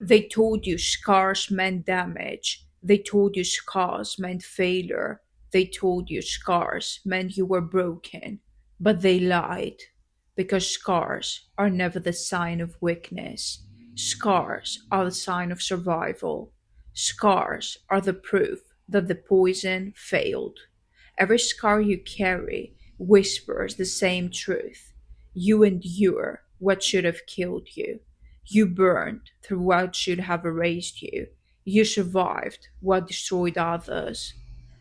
They told you scars meant damage. They told you scars meant failure. They told you scars meant you were broken. But they lied. Because scars are never the sign of weakness. Scars are the sign of survival. Scars are the proof that the poison failed. Every scar you carry whispers the same truth. You endure what should have killed you. You burned through what should have erased you. You survived what destroyed others.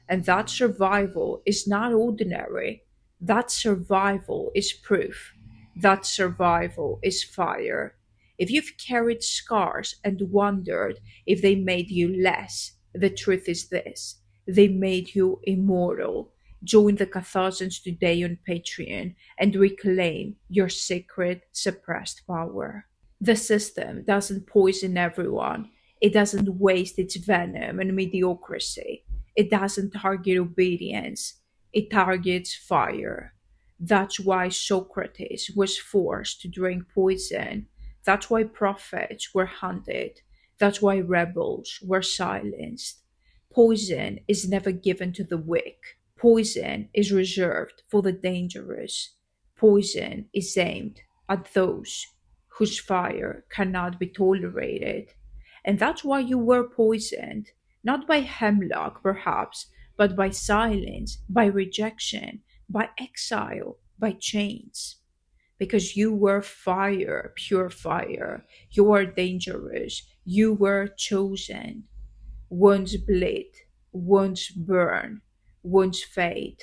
And that survival is not ordinary. That survival is proof. That survival is fire. If you've carried scars and wondered if they made you less, the truth is this: they made you immortal. Join the Catharsians today on Patreon and reclaim your sacred suppressed power. The system doesn't poison everyone. It doesn't waste its venom on mediocrity. It doesn't target obedience. It targets fire. That's why Socrates was forced to drink poison. That's why prophets were hunted. That's why rebels were silenced. Poison is never given to the weak. Poison is reserved for the dangerous. Poison is aimed at those whose fire cannot be tolerated. And that's why you were poisoned, not by hemlock perhaps, but by silence, by rejection, by exile, by chains. Because you were fire, pure fire. You were dangerous. You were chosen. Wounds bleed, wounds burn, wounds fade,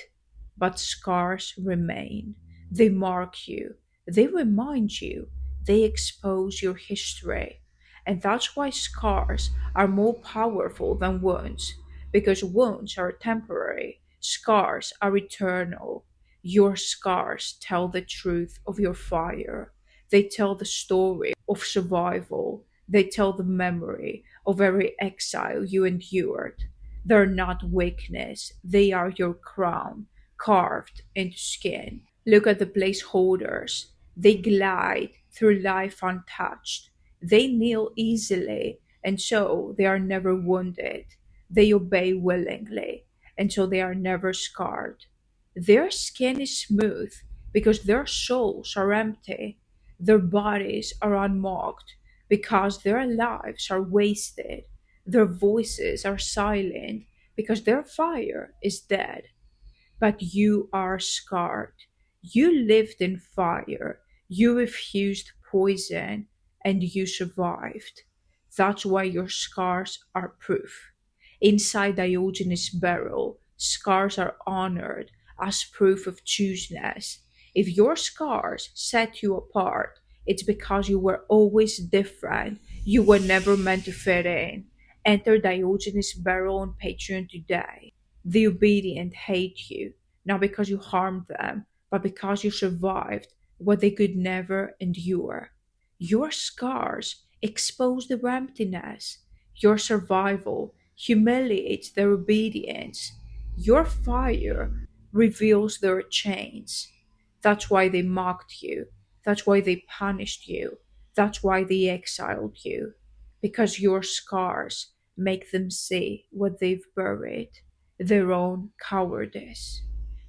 but scars remain. They mark you, they remind you, they expose your history. And that's why scars are more powerful than wounds, because wounds are temporary, scars are eternal. Your scars tell the truth of your fire. They tell the story of survival. They tell the memory of every exile you endured. They're not weakness, they are your crown, carved into skin. Look at the placeholders. They glide through life untouched. They kneel easily, and so they are never wounded. They obey willingly, and so they are never scarred. Their skin is smooth because their souls are empty. Their bodies are unmarked because their lives are wasted. Their voices are silent because their fire is dead. But you are scarred. You lived in fire. You refused poison and you survived. That's why your scars are proof. Inside Diogenes' barrel, scars are honored as proof of chooseness. If your scars set you apart, it's because you were always different. You were never meant to fit in. Enter Diogenes' barrel on Patreon today. The obedient hate you, not because you harmed them, but because you survived what they could never endure. Your scars expose their emptiness. Your survival humiliates their obedience. Your fire reveals their chains. That's why they mocked you. That's why they punished you. That's why they exiled you. Because your scars make them see what they've buried, their own cowardice.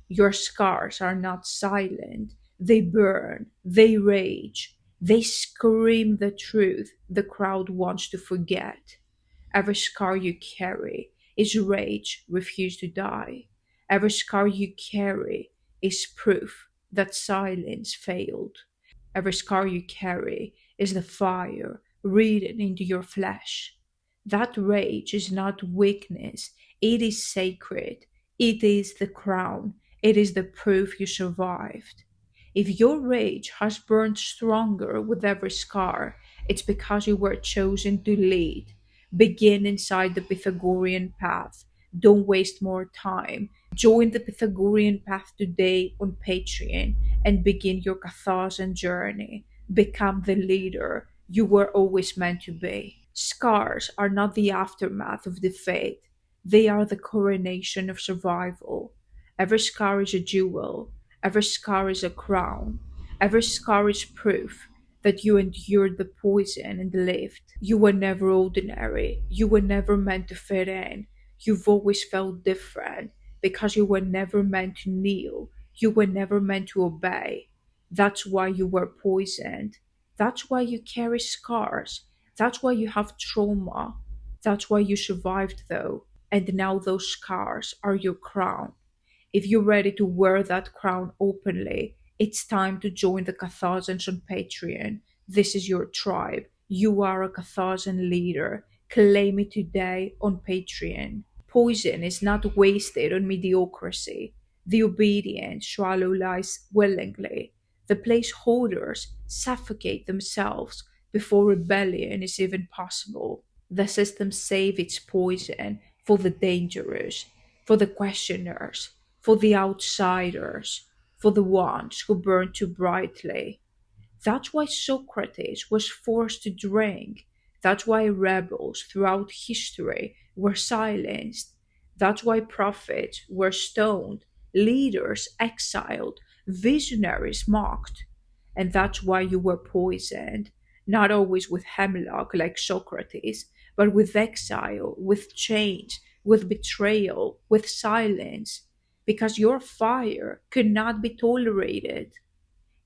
Your scars are not silent. They burn, they rage, they scream the truth the crowd wants to forget. Every scar you carry is rage refused to die. Every scar you carry is proof that silence failed. Every scar you carry is the fire written into your flesh. That rage is not weakness, it is sacred. It is the crown, it is the proof you survived. If your rage has burned stronger with every scar, it's because you were chosen to lead. Begin inside the Pythagorean path. Don't waste more time. Join the Pythagorean path today on Patreon and begin your Catharsian journey. Become the leader you were always meant to be. Scars are not the aftermath of defeat, they are the coronation of survival. Every scar is a jewel, every scar is a crown, every scar is proof that you endured the poison and lived. You were never ordinary. You were never meant to fit in. You've always felt different because you were never meant to kneel. You were never meant to obey. That's why you were poisoned. That's why you carry scars. That's why you have trauma. That's why you survived, though. And now those scars are your crown. If you're ready to wear that crown openly, it's time to join the Catharsians on Patreon. This is your tribe. You are a Catharsian leader. Claim it today on Patreon. Poison is not wasted on mediocrity. The obedient swallow lies willingly. The placeholders suffocate themselves before rebellion is even possible. The system saves its poison for the dangerous, for the questioners, for the outsiders, for the ones who burn too brightly. That's why Socrates was forced to drink. That's why rebels throughout history were silenced. That's why prophets were stoned, leaders exiled, visionaries mocked. And that's why you were poisoned, not always with hemlock like Socrates, but with exile, with chains, with betrayal, with silence, because your fire could not be tolerated.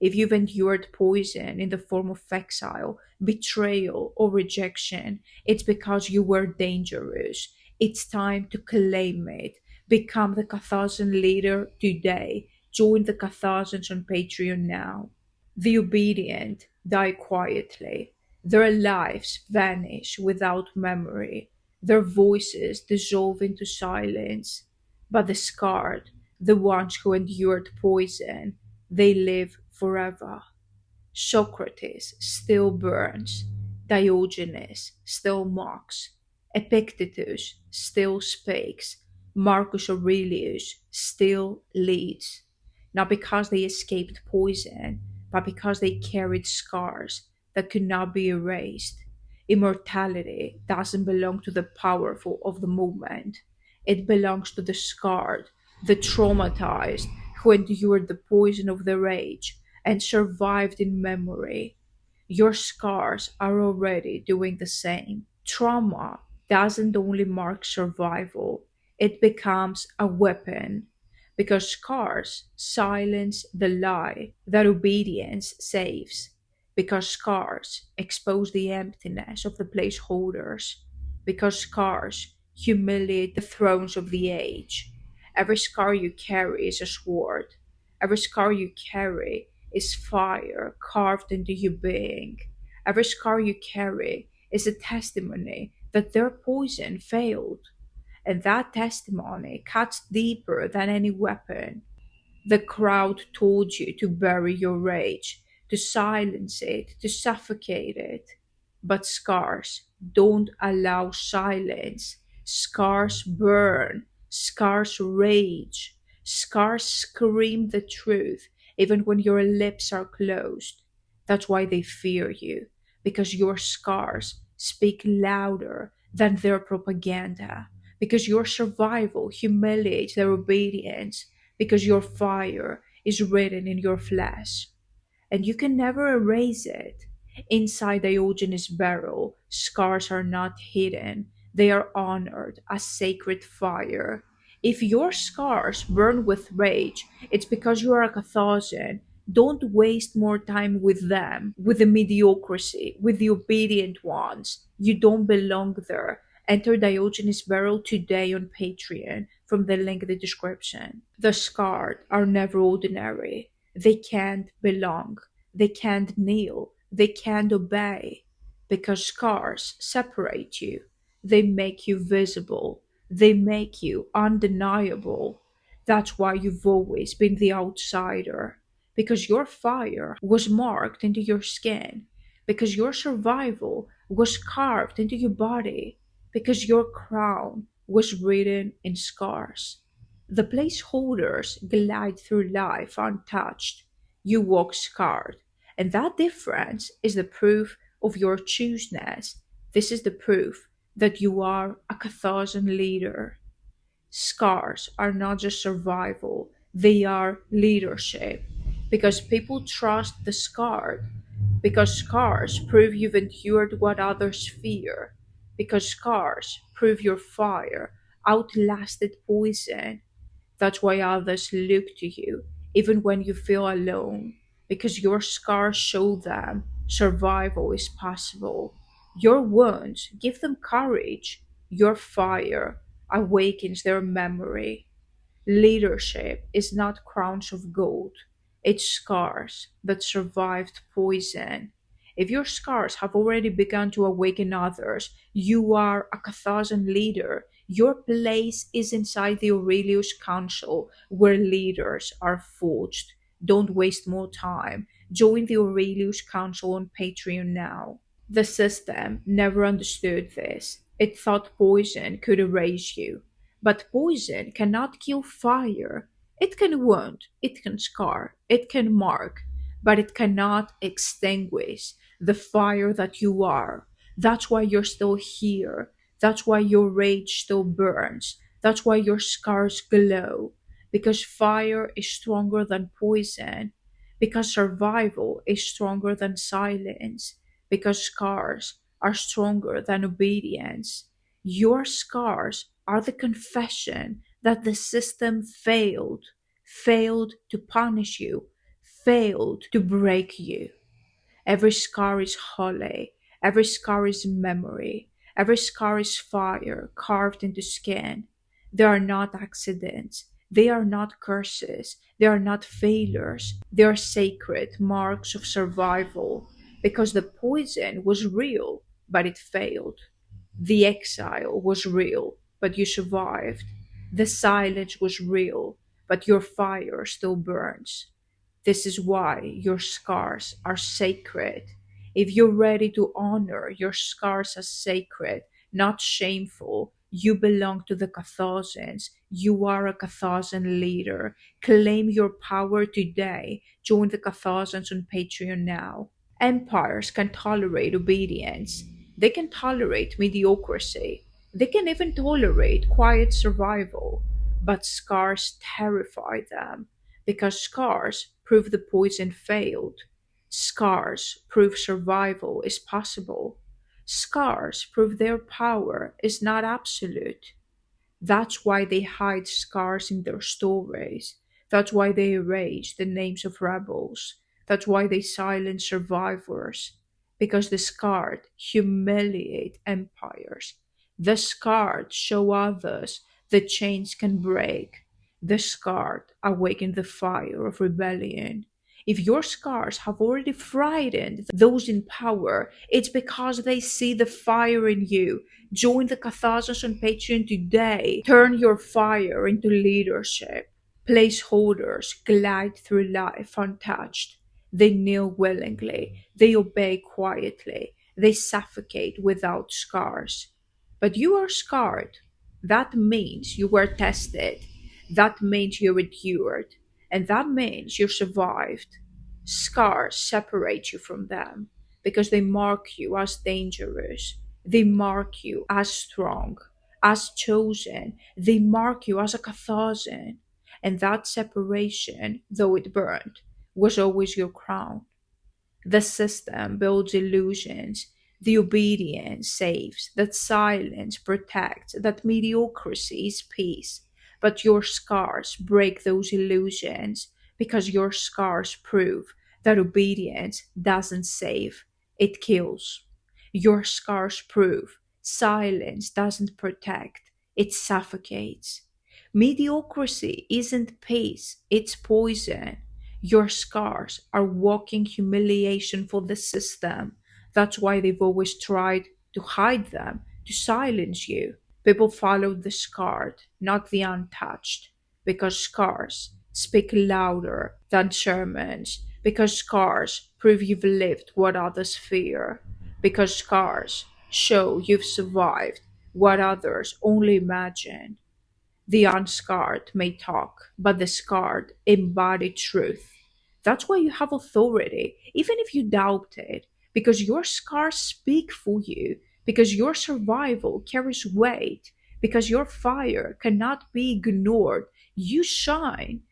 If you've endured poison in the form of exile, betrayal, or rejection, it's because you were dangerous. It's time to claim it. Become the Catharsian leader today. Join the Catharsians on Patreon now. The obedient die quietly. Their lives vanish without memory. Their voices dissolve into silence. But the scarred, the ones who endured poison, they live forever. Socrates still burns, Diogenes still mocks, Epictetus still speaks, Marcus Aurelius still leads. Not because they escaped poison, but because they carried scars that could not be erased. Immortality doesn't belong to the powerful of the moment. It belongs to the scarred, the traumatized, who endured the poison of their age and survived in memory. Your scars are already doing the same. Trauma doesn't only mark survival, it becomes a weapon because scars silence the lie that obedience saves, because scars expose the emptiness of the placeholders, because scars humiliate the thrones of the age. Every scar you carry is a sword. Every scar you carry is fire carved into your being. Every scar you carry is a testimony that their poison failed. And that testimony cuts deeper than any weapon. The crowd told you to bury your rage, to silence it, to suffocate it. But scars don't allow silence. Scars burn. Scars rage. Scars scream the truth, even when your lips are closed. That's why they fear you, because your scars speak louder than their propaganda, because your survival humiliates their obedience, because your fire is written in your flesh, and you can never erase it. Inside Diogenes' barrel, scars are not hidden, they are honored as sacred fire. If your scars burn with rage, it's because you are a Catharsian. Don't waste more time with them, with the mediocrity, with the obedient ones. You don't belong there. Enter Diogenes Barrel today on Patreon from the link in the description. The scarred are never ordinary. They can't belong. They can't kneel. They can't obey. Because scars separate you. They make you visible. They make you undeniable. That's why you've always been the outsider. Because your fire was marked into your skin. Because your survival was carved into your body, because your crown was written in scars. The placeholders glide through life untouched. You walk scarred. And that difference is the proof of your chooseness. This is the proof that you are a Catharsian leader. Scars are not just survival, they are leadership. Because people trust the scarred Because scars prove you've endured what others fear. Because scars prove your fire outlasted poison. That's why others look to you, even when you feel alone, because your scars show them survival is possible. Your wounds give them courage. Your fire awakens their memory. Leadership is not crowns of gold, it's scars that survived poison. If your scars have already begun to awaken others, you are a Catharsian leader. Your place is inside the Aurelius Council, where leaders are forged. Don't waste more time. Join the Aurelius Council on Patreon now. The system never understood this. It thought poison could erase you. But poison cannot kill fire. It can wound, it can scar, it can mark, but it cannot extinguish the fire that you are. That's why you're still here. That's why your rage still burns. That's why your scars glow. Because fire is stronger than poison. Because survival is stronger than silence. Because scars are stronger than obedience. Your scars are the confession that the system failed to punish you, failed to break you. Every scar is holy, every scar is memory, every scar is fire carved into skin. They are not accidents, they are not curses, they are not failures, they are sacred marks of survival because the poison was real, but it failed. The exile was real, but you survived. The silence was real, but your fire still burns. This is why your scars are sacred. If you're ready to honor your scars as sacred, not shameful, you belong to the Catharsians. You are a Catharsian leader. Claim your power today. Join the Catharsians on Patreon now. Empires can tolerate obedience. They can tolerate mediocrity. They can even tolerate quiet survival. But scars terrify them because scars prove the poison failed. Scars prove survival is possible. Scars prove their power is not absolute. That's why they hide scars in their stories. That's why they erase the names of rebels. That's why they silence survivors. Because the scarred humiliate empires. The scarred show others the chains can break. The scarred awaken the fire of rebellion. If your scars have already frightened those in power, it's because they see the fire in you. Join the Catharsians on Patreon today. Turn your fire into leadership. Placeholders glide through life untouched. They kneel willingly. They obey quietly. They suffocate without scars. But you are scarred. That means you were tested. That means you endured. And that means you survived. Scars separate you from them because they mark you as dangerous. They mark you as strong, as chosen. They mark you as a Catharsian. And that separation, though it burned, was always your crown. The system builds illusions. The obedience saves. That silence protects. That mediocrity is peace. But your scars break those illusions because your scars prove that obedience doesn't save, it kills. Your scars prove silence doesn't protect, it suffocates. Mediocrity isn't peace, it's poison. Your scars are walking humiliation for the system. That's why they've always tried to hide them, to silence you. People follow the scarred, not the untouched, because scars speak louder than sermons, because scars prove you've lived what others fear, because scars show you've survived what others only imagine. The unscarred may talk, but the scarred embody truth. That's why you have authority, even if you doubt it, because your scars speak for you, because your survival carries weight, because your fire cannot be ignored. You shine.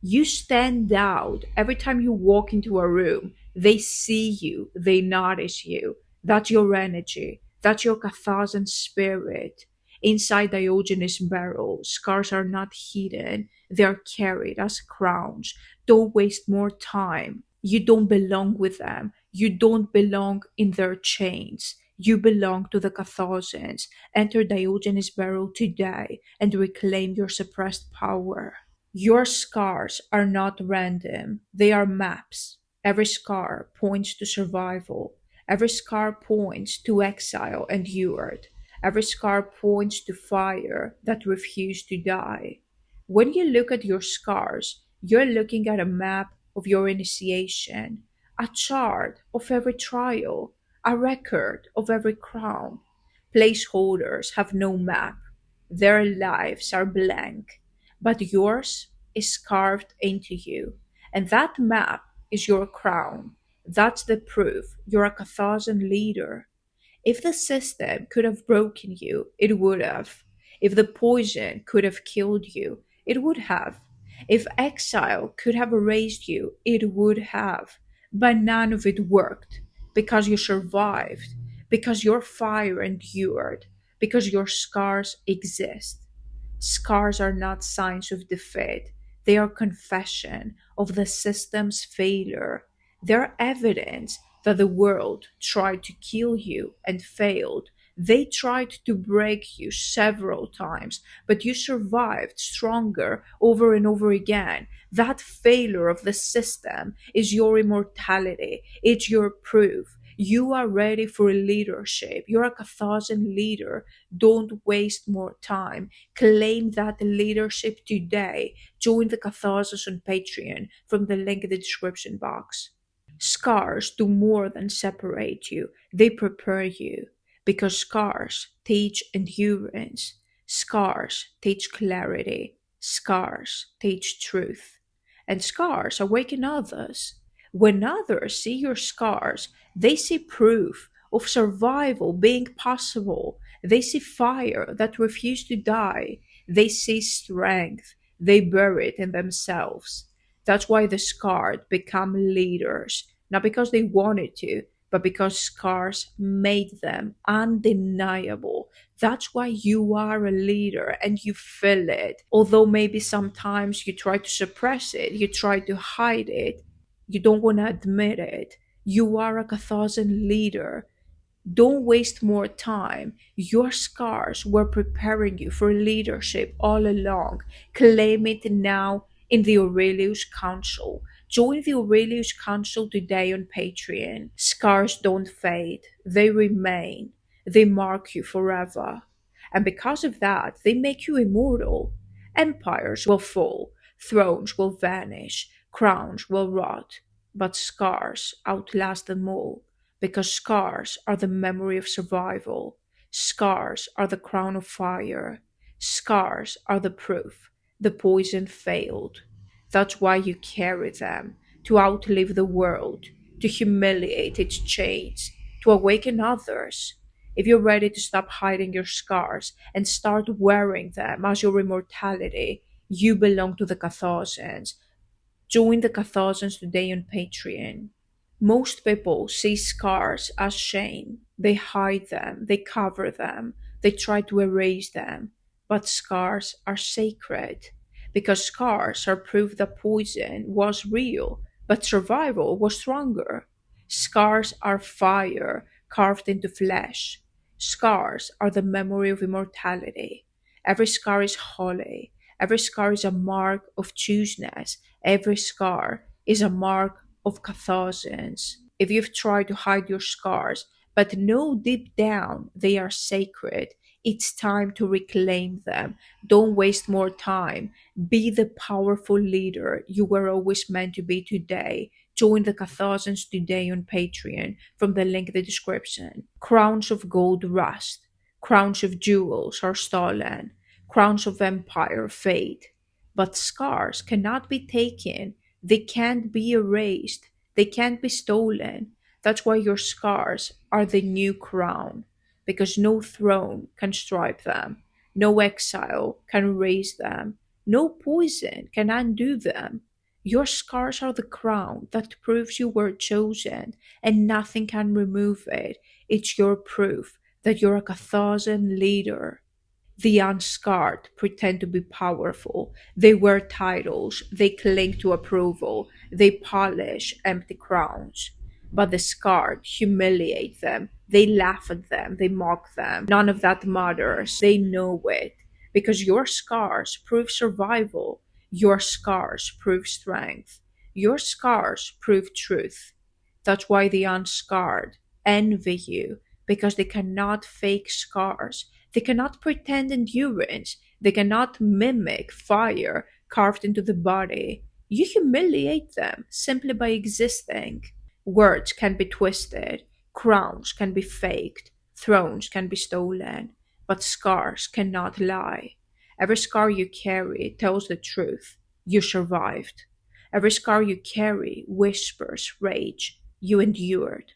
You stand out every time you walk into a room. They see you, they notice you. That's your energy. That's your Catharsian spirit. Inside Diogenes' barrel, scars are not hidden, they are carried as crowns. Don't waste more time. You don't belong with them. You don't belong in their chains. You belong to the Catharsians. Enter Diogenes' barrel today and reclaim your suppressed power. Your scars are not random, they are maps. Every scar points to survival. Every scar points to exile endured. Every scar points to fire that refused to die. When you look at your scars, you're looking at a map of your initiation, a chart of every trial, a record of every crown. Placeholders have no map. Their lives are blank, but yours is carved into you. And that map is your crown. That's the proof you're a Carthaginian leader. If the system could have broken you, it would have. If the poison could have killed you, it would have. If exile could have erased you, it would have. But none of it worked because you survived, because your fire endured, because your scars exist. Scars are not signs of defeat, they are confession of the system's failure. They're evidence that the world tried to kill you and failed. They tried to break you several times, but you survived stronger over and over again. That failure of the system is your immortality, it's your proof. You are ready for leadership. You're a Carthaginian leader. Don't waste more time. Claim that leadership today. Join the Catharsis on Patreon from the link in the description box. Scars do more than separate you, they prepare you. Because scars teach endurance, scars teach clarity, scars teach truth, and scars awaken others. When others see your scars, they see proof of survival being possible. They see fire that refused to die. They see strength they buried in themselves. That's why the scarred become leaders, not because they wanted to, but because scars made them undeniable. That's why you are a leader and you feel it. Although maybe sometimes you try to suppress it, you try to hide it, you don't want to admit it. You are a Carthaginian leader. Don't waste more time. Your scars were preparing you for leadership all along. Claim it now in the Aurelius Council. Join the Aurelius Council today on Patreon. Scars don't fade, they remain. They mark you forever. And because of that, they make you immortal. Empires will fall, thrones will vanish, crowns will rot, but scars outlast them all because scars are the memory of survival. Scars are the crown of fire. Scars are the proof the poison failed. That's why you carry them, to outlive the world, to humiliate its chains, to awaken others. If you're ready to stop hiding your scars and start wearing them as your immortality, you belong to the Catharsians. Join the Catharsians today on Patreon. Most people see scars as shame. They hide them, they cover them, they try to erase them. But scars are sacred because scars are proof that poison was real, but survival was stronger. Scars are fire carved into flesh. Scars are the memory of immortality. Every scar is holy. Every scar is a mark of chooseness. Every scar is a mark of catharsis. If you've tried to hide your scars, but know deep down they are sacred, it's time to reclaim them. Don't waste more time. Be the powerful leader you were always meant to be today. Join the Catharsians today on Patreon from the link in the description. Crowns of gold rust. Crowns of jewels are stolen. Crowns of empire fade. But scars cannot be taken. They can't be erased. They can't be stolen. That's why your scars are the new crown, because no throne can stripe them, no exile can erase them, no poison can undo them. Your scars are the crown that proves you were chosen, and nothing can remove it. It's your proof that you're a Catharsian leader. The unscarred pretend to be powerful. They wear titles, they cling to approval, they polish empty crowns. But the scarred humiliate them, they laugh at them, they mock them. None of that matters. They know it. Because your scars prove survival, your scars prove strength, your scars prove truth. That's why the unscarred envy you, because they cannot fake scars. They cannot pretend endurance. They cannot mimic fire carved into the body. You humiliate them simply by existing. Words can be twisted, crowns can be faked, thrones can be stolen, but scars cannot lie. Every scar you carry tells the truth. You survived. Every scar you carry whispers rage. You endured.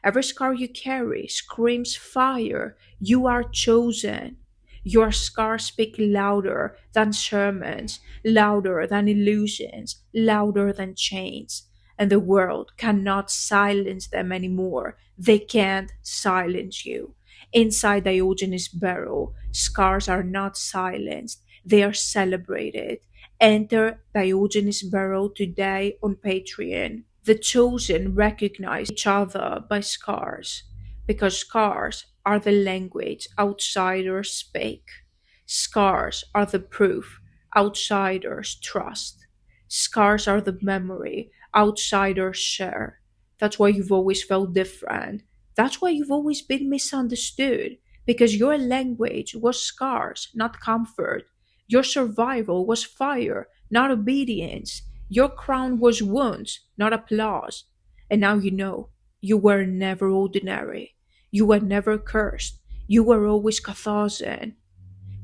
Every scar you carry screams fire. You are chosen. Your scars speak louder than sermons, louder than illusions, louder than chains. And the world cannot silence them anymore. They can't silence you. Inside Diogenes' barrel, scars are not silenced, they are celebrated. Enter Diogenes' barrel today on Patreon. The chosen recognize each other by scars, because scars are the language outsiders speak. Scars are the proof outsiders trust. Scars are the memory outsiders share. That's why you've always felt different. That's why you've always been misunderstood, because your language was scars, not comfort. Your survival was fire, not obedience. Your crown was wounds, not applause. And now you know you were never ordinary. You were never cursed. You were always Catharsian.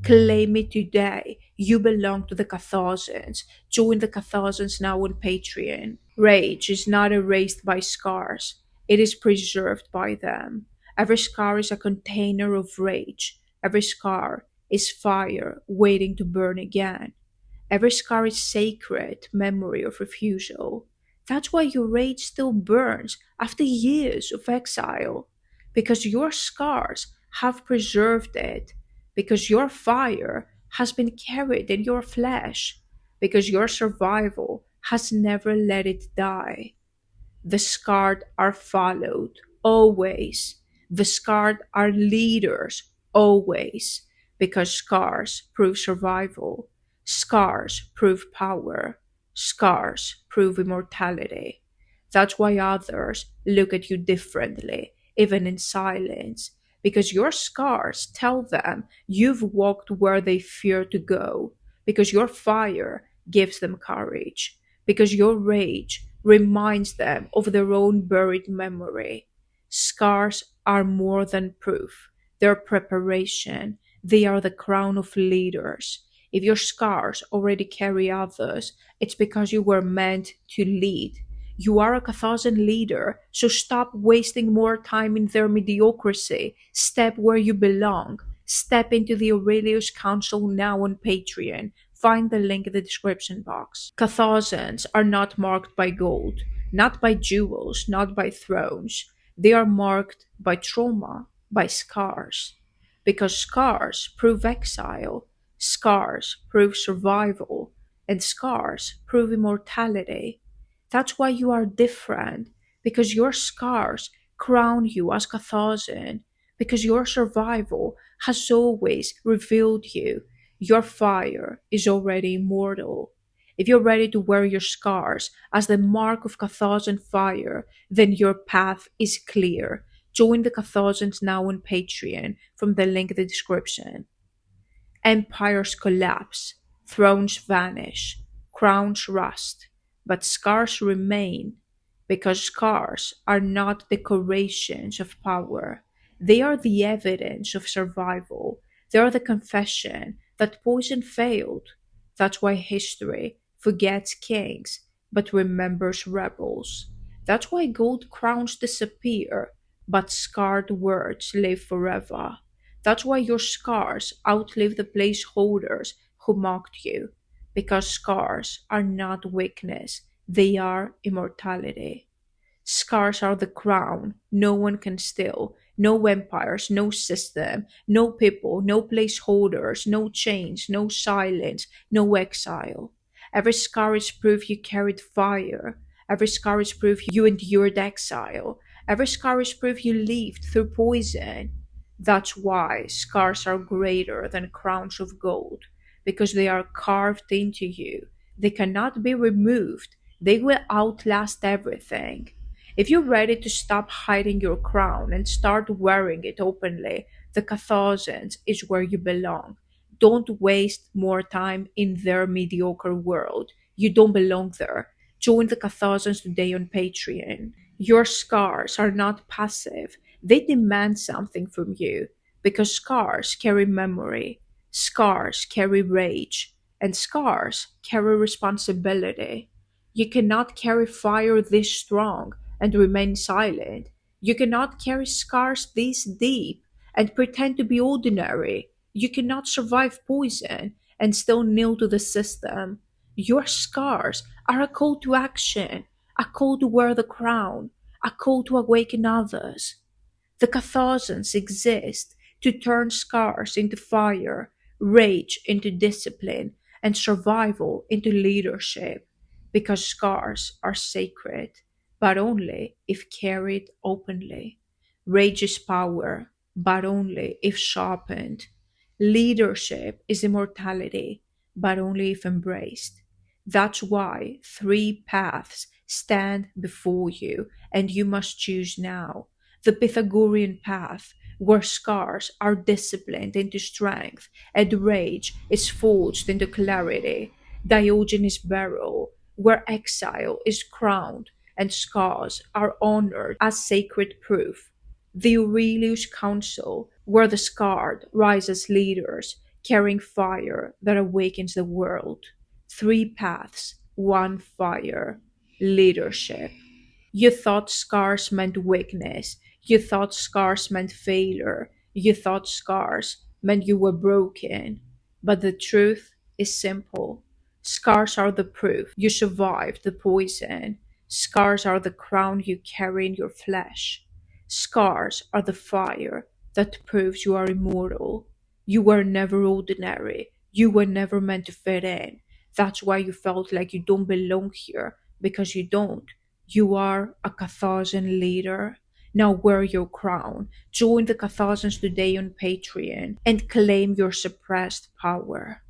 Claim it today. You belong to the Catharsians. Join the Catharsians now on Patreon. Rage is not erased by scars, it is preserved by them. Every scar is a container of rage. Every scar is fire waiting to burn again. Every scar is sacred memory of refusal. That's why your rage still burns after years of exile. Because your scars have preserved it. Because your fire has been carried in your flesh. Because your survival has never let it die. The scarred are followed, always. The scarred are leaders, always. Because scars prove survival. Scars prove power. Scars prove immortality. That's why others look at you differently, even in silence. Because your scars tell them you've walked where they fear to go. Because your fire gives them courage. Because your rage reminds them of their own buried memory. Scars are more than proof, they're preparation. They are the crown of leaders. If your scars already carry others, it's because you were meant to lead. You are a Catharsian leader, so stop wasting more time in their mediocrity. Step where you belong. Step into the Aurelius Council now on Patreon. Find the link in the description box. Catharsians are not marked by gold, not by jewels, not by thrones. They are marked by trauma, by scars. Because scars prove exile, scars prove survival, and scars prove immortality. That's why you are different, because your scars crown you as Catharsian, because your survival has always revealed you. Your fire is already immortal. If you're ready to wear your scars as the mark of Catharsian fire, then your path is clear. Join the Catharsians now on Patreon from the link in the description. Empires collapse, thrones vanish, crowns rust, but scars remain, because scars are not decorations of power. They are the evidence of survival. They are the confession that poison failed. That's why history forgets kings but remembers rebels. That's why gold crowns disappear, but scarred words live forever. That's why your scars outlive the placeholders who mocked you. Because scars are not weakness, They are immortality. Scars are the crown no one can steal. No empires, no system, no people, no placeholders, no chains, no silence, no exile. Every scar is proof you carried fire. Every scar is proof you endured exile. Every scar is proof you lived through poison. That's why scars are greater than crowns of gold, because they are carved into you. They cannot be removed. They will outlast everything. If you're ready to stop hiding your crown and start wearing it openly, the Catharsians is where you belong. Don't waste more time in their mediocre world. You don't belong there. Join the Catharsians today on Patreon. Your scars are not passive, they demand something from you because scars carry memory, scars carry rage, and scars carry responsibility. You cannot carry fire this strong and remain silent. You cannot carry scars this deep and pretend to be ordinary. You cannot survive poison and still kneel to the system. Your scars are a call to action, a call to wear the crown, a call to awaken others. The Catharsians exist to turn scars into fire, rage into discipline, and survival into leadership. Because scars are sacred, but only if carried openly. Rage is power, but only if sharpened. Leadership is immortality, but only if embraced. That's why three paths stand before you, and you must choose now. The Pythagorean path, where scars are disciplined into strength and rage is forged into clarity. Diogenes' barrel, where exile is crowned and scars are honored as sacred proof. The Aurelius Council, where the scarred rise as leaders, carrying fire that awakens the world. Three paths, one fire, leadership. You thought scars meant weakness. You thought scars meant failure. You thought scars meant you were broken. But the truth is simple. Scars are the proof you survived the poison. Scars are the crown you carry in your flesh. Scars are the fire that proves you are immortal. You were never ordinary. You were never meant to fit in. That's why you felt like you don't belong here, because you don't. You are a Catharsian leader. Now wear your crown. Join the Catharsians today on Patreon and claim your suppressed power.